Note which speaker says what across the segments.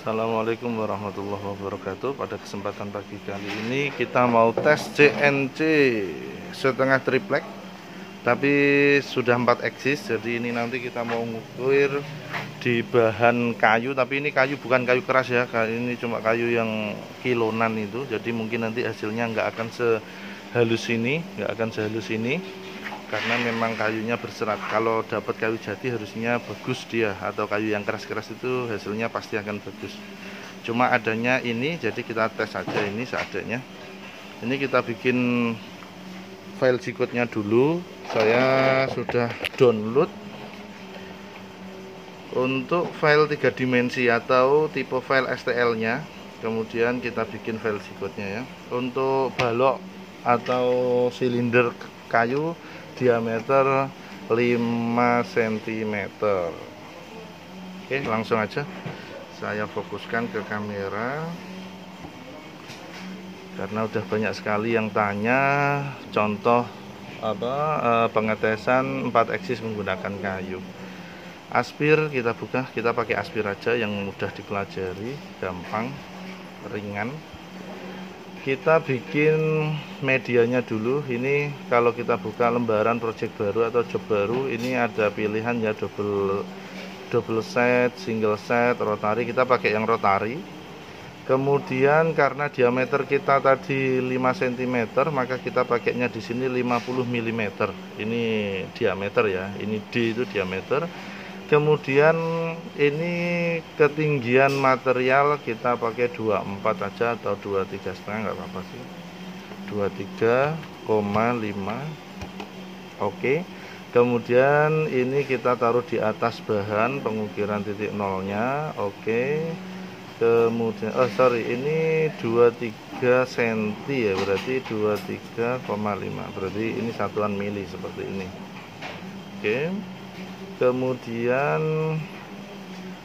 Speaker 1: Assalamualaikum warahmatullahi wabarakatuh. Pada kesempatan pagi kali ini kita mau tes CNC setengah triplek, tapi sudah 4 eksis. Jadi ini nanti kita mau ngukur di bahan kayu, tapi ini kayu bukan kayu keras ya. Ini cuma kayu yang kilonan itu. Jadi mungkin nanti hasilnya nggak akan sehalus ini, karena memang kayunya berserat. Kalau dapat kayu jati harusnya bagus dia, atau kayu yang keras-keras itu hasilnya pasti akan bagus. Cuma adanya ini, jadi kita tes saja ini seadanya. Ini kita bikin file G-code-nya dulu. Saya sudah download untuk file 3 dimensi atau tipe file STL-nya. Kemudian kita bikin file G-code-nya ya. Untuk balok atau silinder kayu diameter 5 cm. Oke, langsung aja saya fokuskan ke kamera, karena udah banyak sekali yang tanya contoh pengetesan 4 eksis menggunakan kayu. Aspir kita buka, kita pakai aspir aja yang mudah dipelajari, gampang, ringan. Kita bikin medianya dulu. Ini kalau kita buka lembaran project baru atau job baru, ini ada pilihan ya, double set, single set, rotary. Kita pakai yang rotary. Kemudian karena diameter kita tadi 5 cm, maka kita pakainya di sini 50 mm. Ini diameter ya, ini D itu diameter. Kemudian ini ketinggian material kita pakai 24 aja atau 23,5, nggak apa-apa sih, 23,5. Oke. Kemudian ini kita taruh di atas bahan pengukiran titik nolnya. Oke. Kemudian ini 23 cm ya, berarti 23,5, berarti ini satuan mili seperti ini. Oke. Kemudian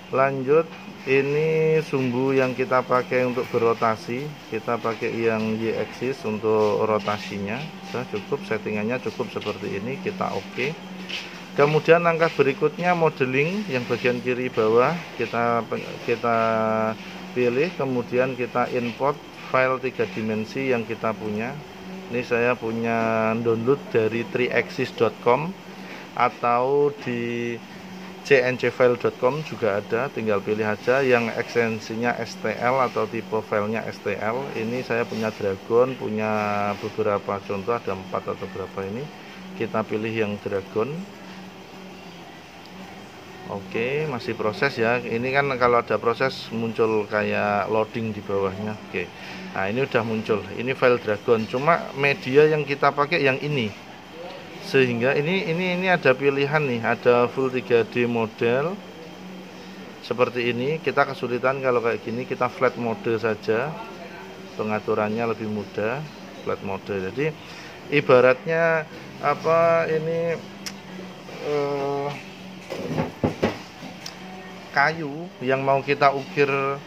Speaker 1: lanjut, ini sumbu yang kita pakai untuk berotasi, kita pakai yang Y axis untuk rotasinya. Sudah cukup, settingannya cukup seperti ini, kita oke. Kemudian langkah berikutnya modeling yang bagian kiri bawah kita pilih, kemudian kita import file 3 dimensi yang kita punya. Ini saya punya download dari 3axis.com atau di cncfile.com juga ada, tinggal pilih aja yang ekstensinya STL atau tipe filenya STL. Ini saya punya Dragon, punya beberapa contoh, ada 4 atau berapa ini. Kita pilih yang Dragon. Oke, masih proses ya. Ini kan kalau ada proses muncul kayak loading di bawahnya. Oke. Nah, ini udah muncul. Ini file Dragon. Cuma media yang kita pakai yang ini. Sehingga ini ada pilihan nih, ada full 3D model seperti ini. Kita kesulitan kalau kayak gini, kita flat mode saja, pengaturannya lebih mudah, flat mode. Jadi ibaratnya ini kayu yang mau kita ukir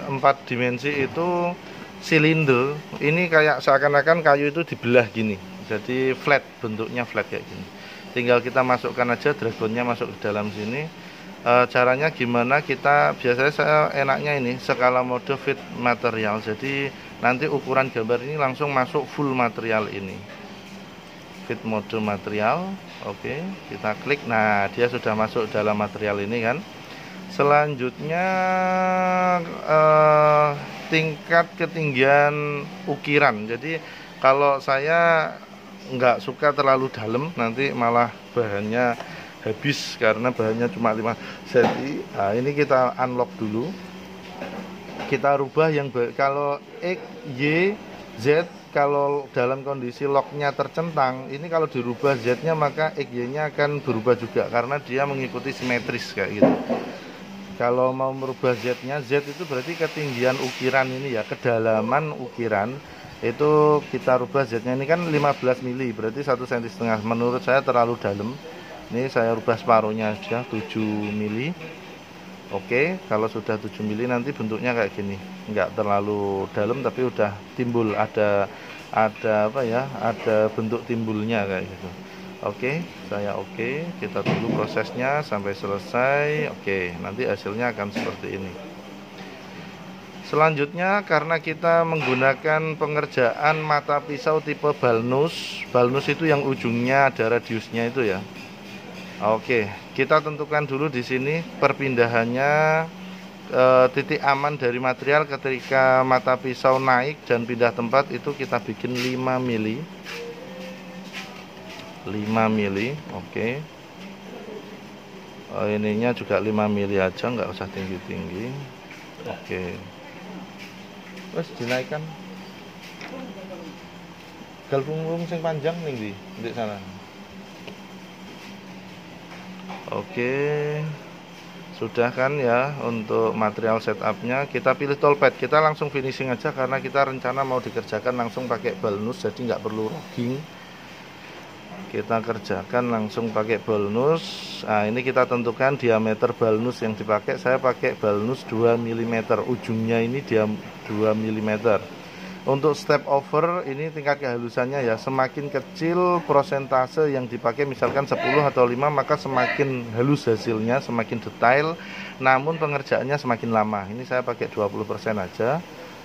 Speaker 1: 4 dimensi itu silinder. Ini kayak seakan-akan kayu itu dibelah gini. Jadi flat, bentuknya flat kayak gini. Tinggal kita masukkan aja dragonnya masuk ke dalam sini. Caranya gimana? Biasanya saya enaknya ini skala mode fit material. Jadi nanti ukuran gambar ini langsung masuk full material ini. Fit mode material. Oke, kita klik. Nah, dia sudah masuk dalam material ini kan. Selanjutnya tingkat ketinggian ukiran. Jadi kalau saya nggak suka terlalu dalam, nanti malah bahannya habis karena bahannya cuma 5 cm. Nah, ini kita unlock dulu, kita rubah yang kalau X, Y, Z. Kalau dalam kondisi locknya tercentang, ini kalau dirubah Z-nya maka X, Y-nya akan berubah juga karena dia mengikuti simetris kayak gitu. Kalau mau merubah Z-nya, Z itu berarti ketinggian ukiran ini ya, kedalaman ukiran. Itu kita rubah Z-nya, ini kan 15 mili, berarti 1,5 cm. Menurut saya terlalu dalam. Ini saya rubah separuhnya aja, 7 mili. Oke, kalau sudah 7 mili nanti bentuknya kayak gini. Enggak terlalu dalam tapi udah timbul, ada bentuk timbulnya kayak gitu. Oke, saya oke. Kita tunggu prosesnya sampai selesai. Oke, nanti hasilnya akan seperti ini. Selanjutnya, karena kita menggunakan pengerjaan mata pisau tipe balnus. Balnus itu yang ujungnya ada radiusnya itu ya. Oke, kita tentukan dulu di sini perpindahannya, titik aman dari material ketika mata pisau naik dan pindah tempat itu kita bikin 5 mili. 5 mili, oke. Ininya juga 5 mili aja, nggak usah tinggi-tinggi. Oke. Terus dinaikkan. Galpung sing panjang nih di sana. Oke. Sudah kan ya untuk material setupnya. Kita pilih toolpad, kita langsung finishing aja karena kita rencana mau dikerjakan langsung pakai balnus, jadi nggak perlu rogging. Kita kerjakan langsung pakai balnus. Nah, ini kita tentukan diameter balnus yang dipakai. Saya pakai balnus 2 mm, ujungnya ini dia 2 mm. Untuk step over ini tingkat kehalusannya ya, semakin kecil prosentase yang dipakai, misalkan 10 atau 5, maka semakin halus hasilnya, semakin detail, namun pengerjaannya semakin lama. Ini saya pakai 20% aja.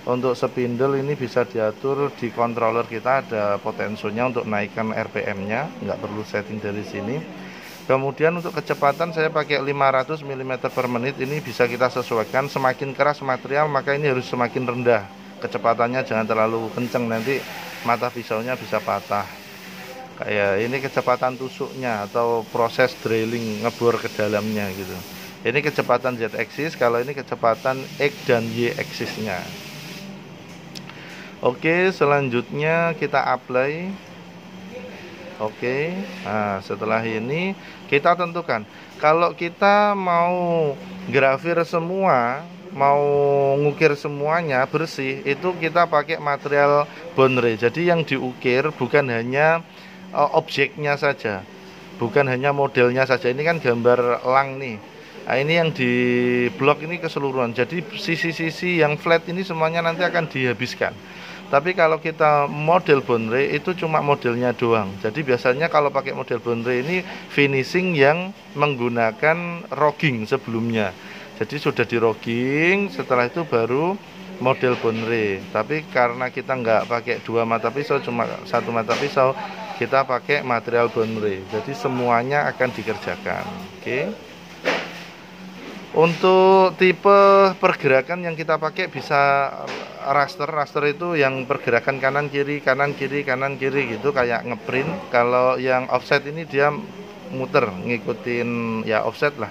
Speaker 1: Untuk spindle ini bisa diatur di controller, kita ada potensionya untuk naikkan RPM-nya, nggak perlu setting dari sini. Kemudian untuk kecepatan saya pakai 500 mm per menit, ini bisa kita sesuaikan. Semakin keras material maka ini harus semakin rendah kecepatannya, jangan terlalu kenceng, nanti mata pisaunya bisa patah. Kayak ini kecepatan tusuknya atau proses drilling, ngebor ke dalamnya gitu. Ini kecepatan Z axis, kalau ini kecepatan X dan Y axisnya. Oke, selanjutnya kita apply. Oke, nah setelah ini kita tentukan kalau kita mau grafir semua, mau ngukir semuanya bersih, itu kita pakai material bone ray. Jadi yang diukir bukan hanya objeknya saja, bukan hanya modelnya saja. Ini kan gambar elang nih. Nah, ini yang di blok ini keseluruhan. Jadi sisi-sisi yang flat ini semuanya nanti akan dihabiskan. Tapi kalau kita model bone ray itu cuma modelnya doang. Jadi biasanya kalau pakai model bone ray ini finishing yang menggunakan rogging sebelumnya. Jadi sudah di rogging, setelah itu baru model bone ray. Tapi karena kita nggak pakai 2 mata pisau, cuma 1 mata pisau, kita pakai material bone ray. Jadi semuanya akan dikerjakan. Oke. Untuk tipe pergerakan yang kita pakai bisa raster. Raster itu yang pergerakan kanan kiri kanan kiri kanan kiri gitu, kayak ngeprint. Kalau yang offset ini dia muter ngikutin ya offset lah.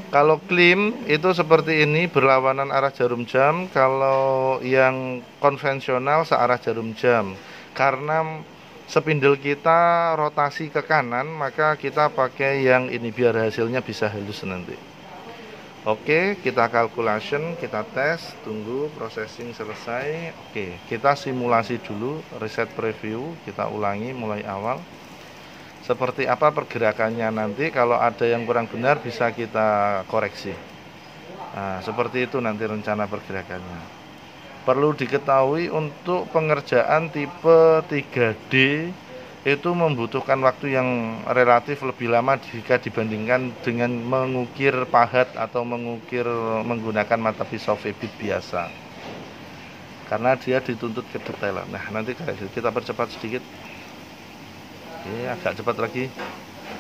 Speaker 1: Kalau climb itu seperti ini, berlawanan arah jarum jam. Kalau yang konvensional searah jarum jam. Karena spindle kita rotasi ke kanan, maka kita pakai yang ini biar hasilnya bisa halus nanti. Oke, kita calculation, kita tes, tunggu processing selesai. Oke, kita simulasi dulu, reset preview, kita ulangi mulai awal. Seperti apa pergerakannya nanti, kalau ada yang kurang benar bisa kita koreksi. Nah, seperti itu nanti rencana pergerakannya. Perlu diketahui untuk pengerjaan tipe 3D itu membutuhkan waktu yang relatif lebih lama jika dibandingkan dengan mengukir pahat atau mengukir menggunakan mata pisau V-bit biasa, karena dia dituntut kedetailan. Nah, nanti kita percepat sedikit. Oke, agak cepat lagi.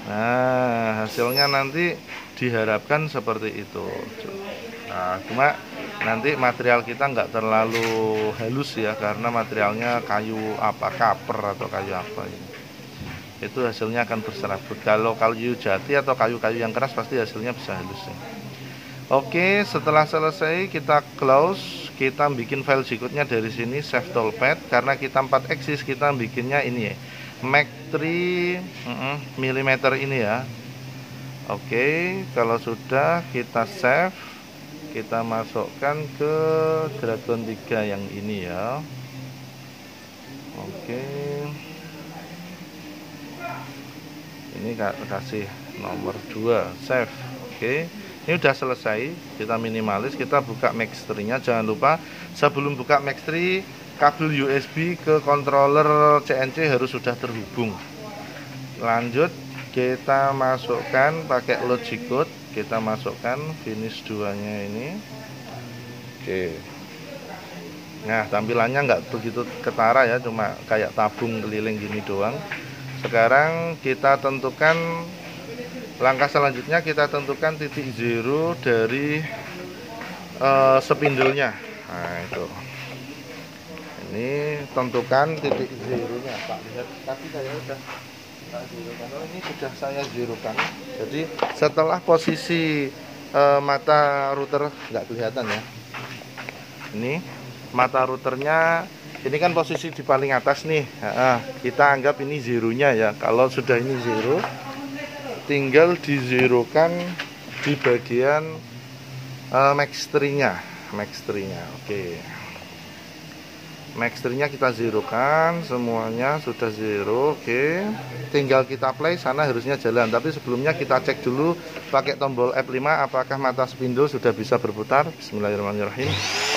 Speaker 1: Nah, hasilnya nanti diharapkan seperti itu. Nah, cuma nanti material kita nggak terlalu halus ya, karena materialnya kayu apa, kaper atau kayu apa ini. Itu hasilnya akan berserabut. Kalau kayu jati atau kayu-kayu yang keras pasti hasilnya bisa halus ya. Oke, setelah selesai kita close, kita bikin file berikutnya dari sini, save toolpad. Karena kita 4 axis, kita bikinnya ini ya, Mac 3 mm ini ya. Oke, kalau sudah kita save, kita masukkan ke Dragon 3 yang ini ya. Oke, ini kasih nomor 2, save. Oke, ini udah selesai. Kita minimalis, kita buka Max 3-nya. Jangan lupa sebelum buka Max 3, kabel USB ke controller CNC harus sudah terhubung. Lanjut, kita masukkan pakai logic code. Kita masukkan finish 2-nya ini. Oke, Nah, tampilannya nggak begitu ketara ya, cuma kayak tabung keliling gini doang. Sekarang kita tentukan langkah selanjutnya, kita tentukan titik zero dari spindle-nya. Nah, itu. Ini tentukan titik zeronya, Pak. Lihat tadi saya udah zerokan. Oh, ini sudah saya zerokan. Jadi setelah posisi mata router nggak kelihatan ya. Ini mata routernya, ini kan posisi di paling atas nih. Kita anggap ini zeronya ya. Kalau sudah ini zero, tinggal dizerokan di bagian max tree-nya. Oke. Max tree-nya kita zerokan, semuanya sudah zero. Oke. Tinggal kita play, sana harusnya jalan. Tapi sebelumnya kita cek dulu pakai tombol F5 apakah mata spindle sudah bisa berputar. Bismillahirrahmanirrahim.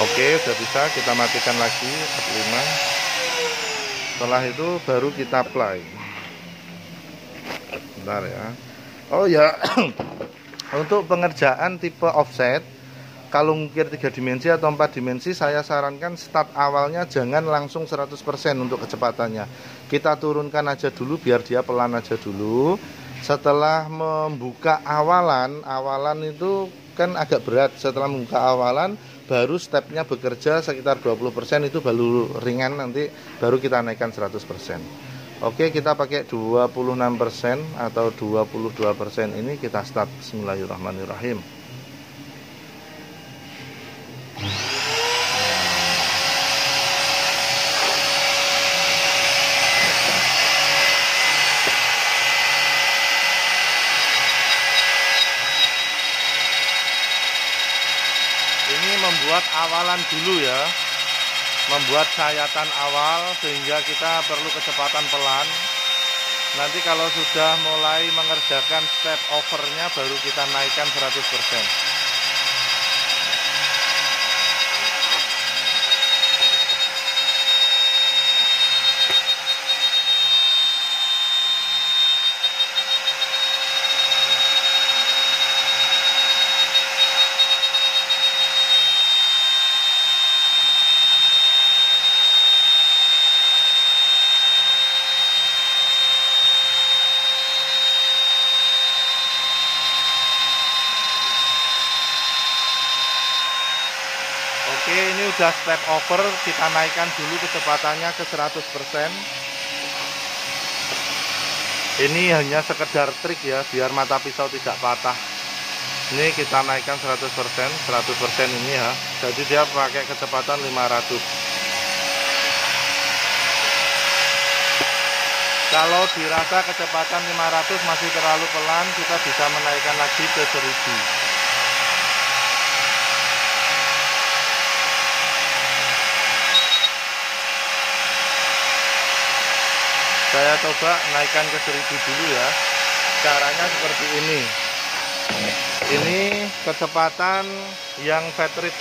Speaker 1: Oke, sudah bisa. Kita matikan lagi F5. Setelah itu baru kita play. Bentar ya. Oh ya. Untuk pengerjaan tipe offset, kalau ngukir 3 dimensi atau 4 dimensi, saya sarankan start awalnya jangan langsung 100% untuk kecepatannya. Kita turunkan aja dulu biar dia pelan aja dulu. Setelah membuka awalan itu kan agak berat. Setelah membuka awalan, baru stepnya bekerja sekitar 20%, itu baru ringan, nanti baru kita naikkan 100%. Oke, kita pakai 26% atau 22% ini kita start. Bismillahirrahmanirrahim. Ini membuat awalan dulu ya, membuat sayatan awal sehingga kita perlu kecepatan pelan. Nanti kalau sudah mulai mengerjakan step overnya baru kita naikkan 100%. Oke, ini udah step over, kita naikkan dulu kecepatannya ke 100%. Ini hanya sekedar trik ya, biar mata pisau tidak patah. Ini kita naikkan 100% ini ya. Jadi dia pakai kecepatan 500. Kalau dirasa kecepatan 500 masih terlalu pelan, kita bisa menaikkan lagi ke 1000. Saya coba naikkan ke 1000 dulu ya. Caranya seperti ini. Ini kecepatan yang fat rate,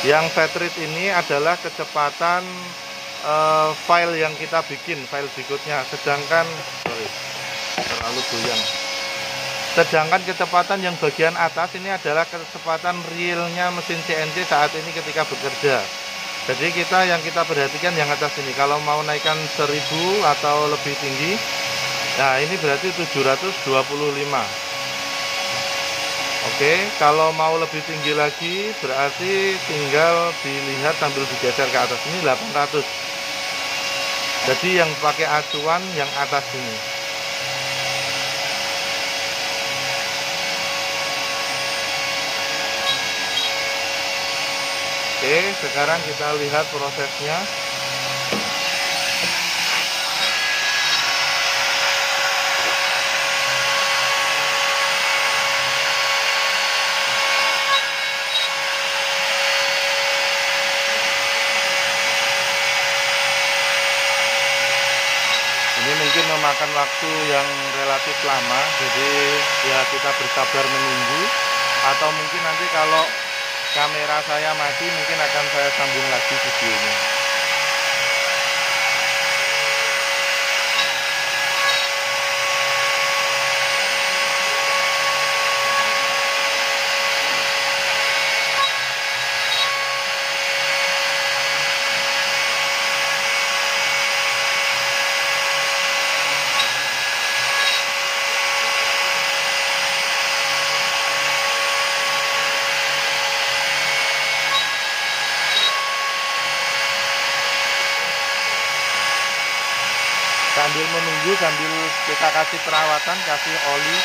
Speaker 1: yang fat rate ini adalah kecepatan file yang kita bikin, file berikutnya. Sedangkan terlalu goyang. Sedangkan kecepatan yang bagian atas ini adalah kecepatan realnya mesin CNC saat ini ketika bekerja. Jadi yang kita perhatikan yang atas ini, kalau mau naikkan 1000 atau lebih tinggi, nah ini berarti 725. Oke, kalau mau lebih tinggi lagi berarti tinggal dilihat sambil digeser ke atas, ini 800. Jadi yang pakai acuan yang atas ini. Oke, sekarang kita lihat prosesnya. Ini mungkin memakan waktu yang relatif lama, jadi ya kita bersabar menunggu. Atau mungkin nanti kalau kamera saya mati, mungkin akan saya sambung lagi videonya. sambil menunggu, sambil kita kasih perawatan, kasih oli.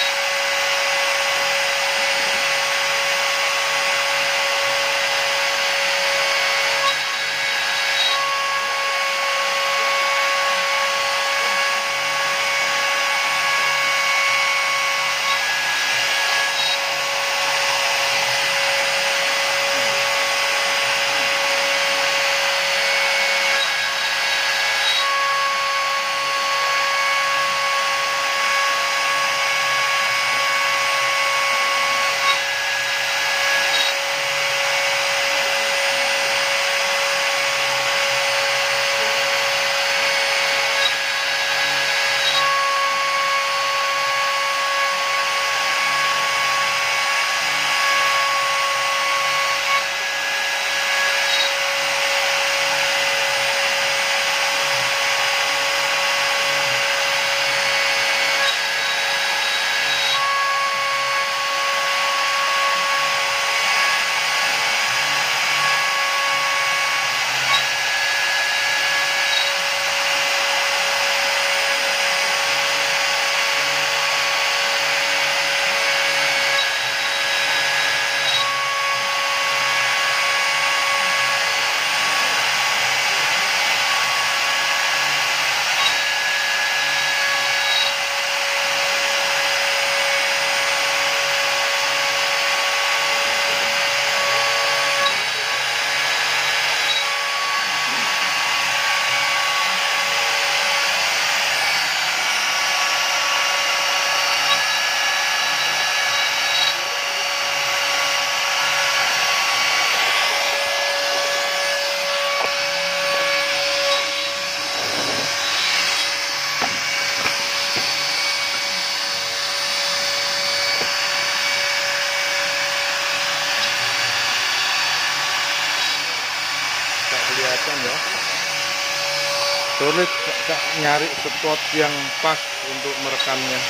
Speaker 1: Kelihatan ya, sulit nyari spot yang pas untuk merekamnya.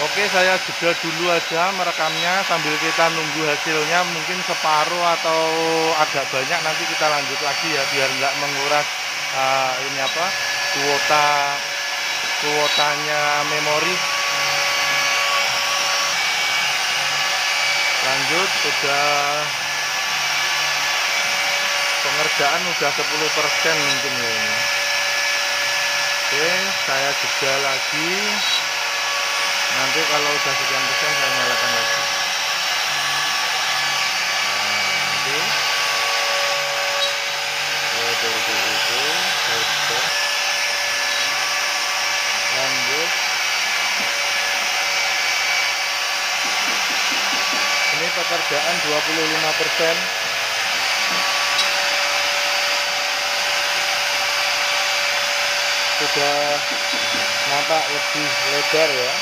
Speaker 1: Oke, saya jeda dulu aja merekamnya sambil kita nunggu hasilnya, mungkin separuh atau agak banyak, nanti kita lanjut lagi ya biar nggak menguras ini apa kuotanya memori. Lanjut, sudah pengerjaan udah 10% mungkin ya ini. Oke, saya jeda lagi. Nanti kalau udah sekian persen saya nyalakan lagi. Nanti seperti itu. Lanjut. Ini pekerjaan 25%. Sudah nampak lebih lebar ya.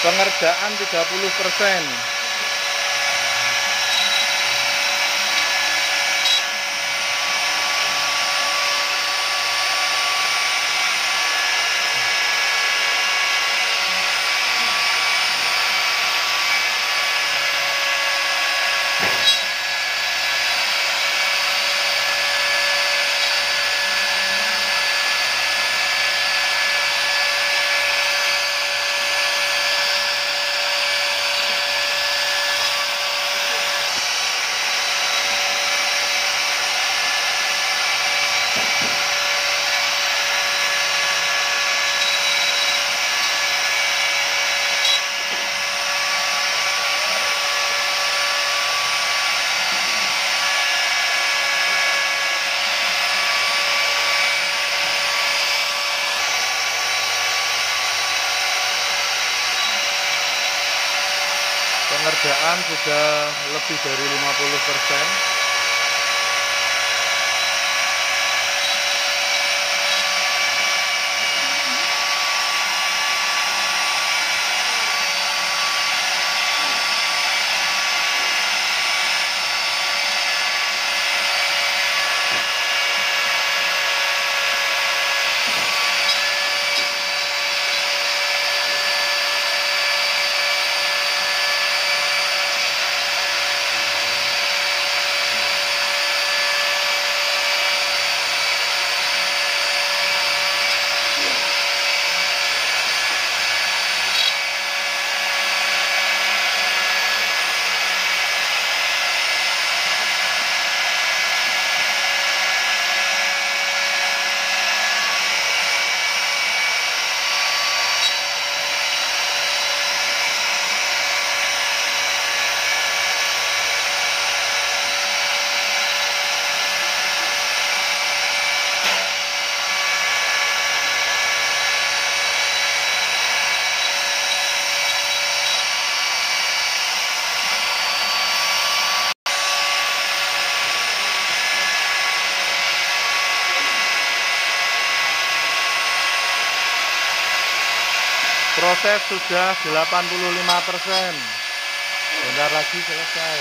Speaker 1: Pengerjaan 30%. pengerjaan sudah lebih dari 50%. Proses sudah 85%. Bentar lagi selesai.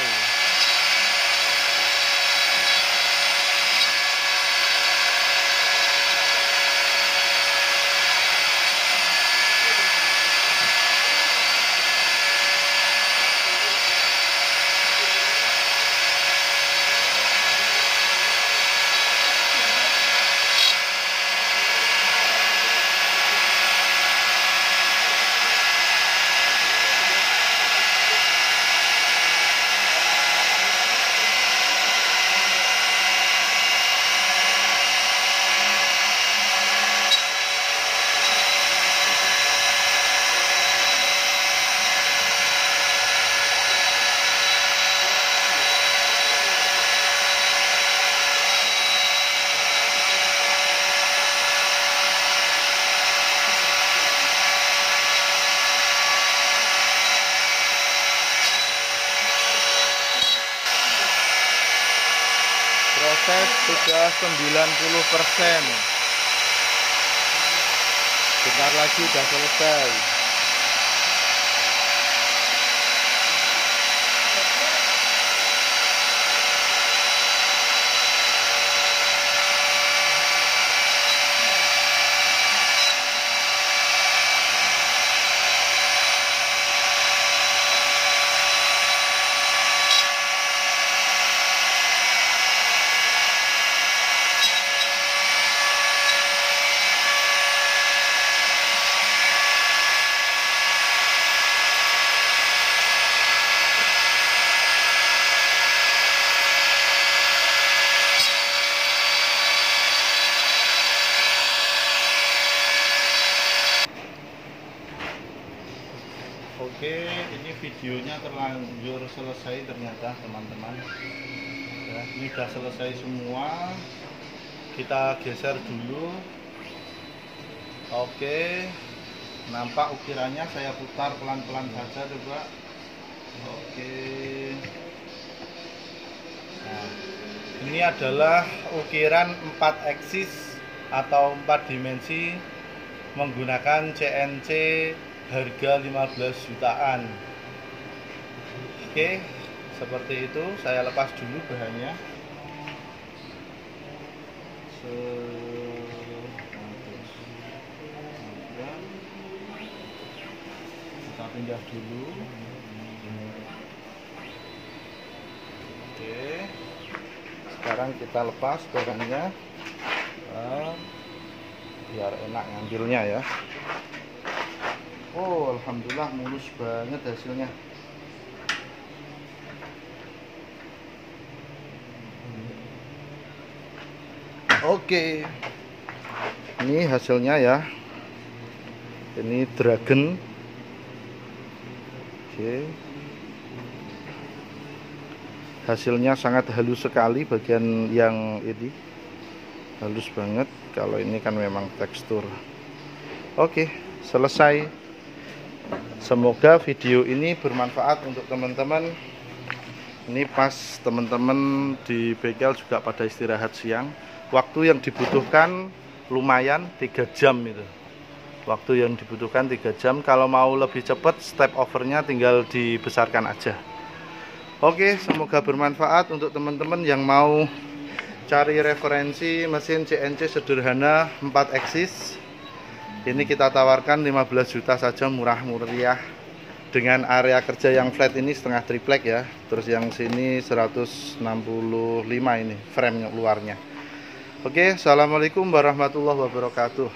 Speaker 1: Proses sudah 90%. Bentar lagi sudah selesai. Oke, ini videonya terlanjur selesai ternyata teman-teman. Ya, ini sudah selesai semua. Kita geser dulu. Oke, nampak ukirannya. Saya putar pelan-pelan saja coba. Oke. Nah, ini adalah ukiran 4 eksis atau 4 dimensi menggunakan CNC harga 15 jutaan. Oke, seperti itu. Saya lepas dulu bahannya. Kita pindah dulu. Oke, sekarang kita lepas bahannya. Biar enak ngambilnya ya. Oh, alhamdulillah mulus banget hasilnya. Oke, ini hasilnya ya. Ini dragon. Oke, hasilnya sangat halus sekali. Bagian yang ini halus banget. Kalau ini kan memang tekstur. Oke, selesai. Semoga video ini bermanfaat untuk teman-teman. Ini pas teman-teman di bengkel juga pada istirahat siang. Waktu yang dibutuhkan lumayan 3 jam itu. Waktu yang dibutuhkan 3 jam. Kalau mau lebih cepat, step overnya tinggal dibesarkan aja. Oke, semoga bermanfaat untuk teman-teman yang mau cari referensi mesin CNC sederhana 4 eksis. Ini kita tawarkan 15 juta saja, murah meriah. Dengan area kerja yang flat ini setengah triplek ya. Terus yang sini 165 ini frame luarnya. Oke, assalamualaikum warahmatullahi wabarakatuh.